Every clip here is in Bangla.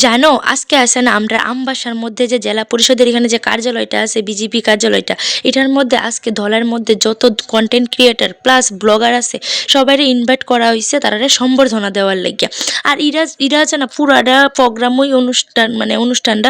জানো আজকে আছে না আমরা আমবাসার মধ্যে যে জেলা পরিষদের এখানে যে কার্যালয়টা আছে বিজেপি কার্যালয়টা, এটার মধ্যে আজকে ধলার মধ্যে যত কন্টেন্ট ক্রিয়েটার প্লাস ব্লগার আছে সবাইরে ইনভাইট করা হয়েছে তারারে সম্বর্ধনা দেওয়ার লাগিয়া। আর ইরা ইরা আছে না পুরাটা প্রোগ্রামই অনুষ্ঠানটা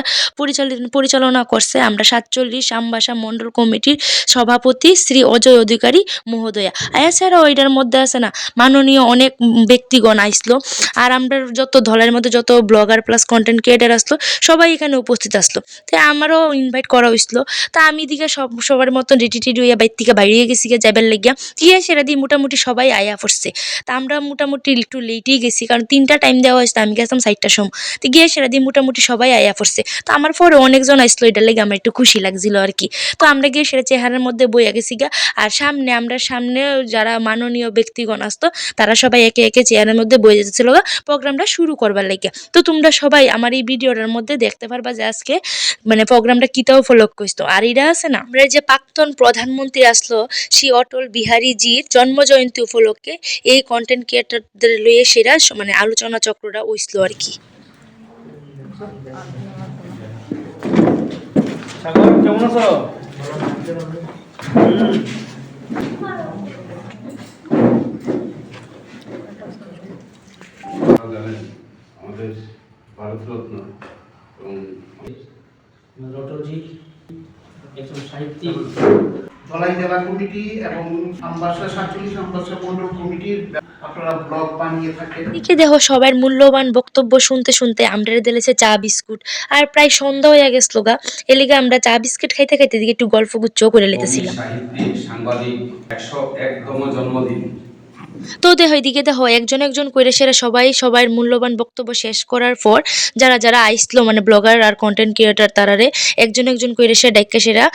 পরিচালনা করছে আমরা 47 আমবাসা মণ্ডল কমিটির সভাপতি শ্রী অজয় অধিকারী মহোদয়া। এছাড়াও এটার মধ্যে আছে না মাননীয় অনেক ব্যক্তিগণ আইসলো। আর আমরা যত ধলার মধ্যে যত ব্লগার প্লাস কন্টেন্ট ক্রিয়েটার আসলো সবাই এখানে উপস্থিত আসলো। তাই আমারও ইনভাইট করা হয়েছিল। তা আমি দিকে সবার মতন রেডি টেডি হইয়া বাইর থেকে বাইরে গেছি গিয়ে যাবার লাগিয়া। ঠিক আছে সেটা দিয়ে মোটামুটি সবাই আয়া পড়ছে। তা আমরা মোটামুটি একটু লেটেই গেছি কারণ 3টা টাইম দেওয়া হয়েছে, আমি গেছিলাম 4টার সময়। তো গিয়ে সেটা দিয়ে মোটামুটি সবাই আয়া পড়ছে। তো আমার পরে অনেকজন আসলো, এটার লেগে আমার একটু খুশি লাগছিল আর কি। তো আমরা গিয়ে সেটা চেহারার মধ্যে বইয়া গেছি গা। আর সামনে যারা মাননীয় ব্যক্তিগণ আসতো তারা সবাই একে একে চেয়ারের মধ্যে বয়ে যেতেছিল গা প্রোগ্রামটা শুরু করবার লাগে। তো তোমরা সবাই আমার এই ভিডিওটার মধ্যে দেখতে পারবা যে আজকে প্রোগ্রামটা কিতা উপলক্ষ হইতো। আর এরা আছে না আমরা যে প্রাক্তন প্রধানমন্ত্রী আসলো শ্রী অটল বিহারী জির জন্ম জয়ন্তী উপলক্ষে এই কন্টেন্ট ক্রিয়েটরদের লইয়ে সেরা আলোচনা চক্রটা হইছিল আর কি। কেমন আছো? আমাদের ভারতরত্ন এবং রটরজি একজন সাহিত্যিক, ধলাই জেলা কমিটি এবং আমবাসা 47 আমবাসা মণ্ডল কমিটির আপনারা ব্লগ বানিয়ে থাকেন। এদিকে দেখো সবার মূল্যবান বক্তব্য শুনতে শুনতে আমরা দিলেছে চা বিস্কুট। আর প্রায় সন্ধ্যা হয়ে গেছিল গা, এলিগে আমরা চা বিস্কুট খাইতে খাইতে এদিকে একটু গল্প গুচ্ছ করে লেতেছিলাম। সাহিত্যিক সাংবাদিক 101তম জন্মদিন। তো এদিকে দেখো একজন করে সেরা সবাই সবার মূল্যবান বক্তব্য শেষ করার পর যারা আইসলো ব্লগার আর কন্টেন্ট ক্রিয়েটার তারারে একজন করে সে ডাইকা সেরা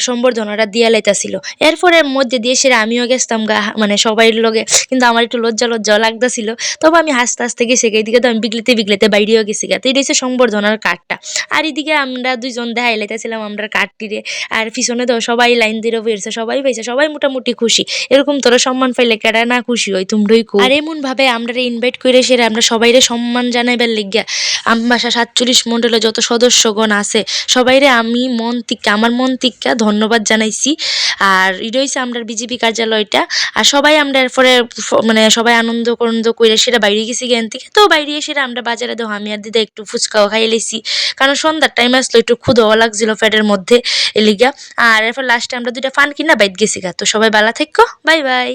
সম্বর্ধনাটা দিয়া লাইতাছিল। এরপরের মধ্যে দিয়ে সেরা আমিও গেছতাম গা সবাই লগে, কিন্তু আমার একটু লজ্জা লাগতেছিল। তবে আমি হাসতে গেছি গা। এদিকে তো আমি বিগলেতে বাইরেও গেছি গা। তো এটা হচ্ছে সম্বর্ধনার কার্ডটা। আর এদিকে আমরা দুইজন দেখাই লাইতাছিলাম আমরা কার্ডটিরে। আর পিছনে তো সবাই লাইন দিয়ে বেরছে, সবাই পাইছে, সবাই মোটামুটি খুশি। এরকম তোরা সম্মান পাইলে কেডা না খুশি হয় তোমরাই কো। আর এমন ভাবে আমরা ইনভাইট করে সেরা আমরা সবাইরে সম্মান জানাইবার লাগিয়া আমবাসা 47 মণ্ডলে যত সদস্যগণ আছে সবাইরে আমি আমার মন থেকে ধন্যবাদ জানাইছি। আর এটা হইছে আমরা বিজেপি কার্যালয়টা। আর সবাই আমরা এরপরে সবাই আনন্দ করে সেটা বাইরে গেছি জ্ঞান থেকে। তো বাইরে এসে আমরা বাজারে দেবো আমি আর দিদা একটু ফুচকাও খাইয়ে লেছি, কারণ সন্ধ্যার টাইম আসলো একটু ক্ষুধাও লাগছিল পেটের মধ্যে এলিগা। আর এরপর লাস্টে আমরা 2টা পান কিনা বাইট গেছি গা। তো সবাই ভালো থেকো, বাই বাই।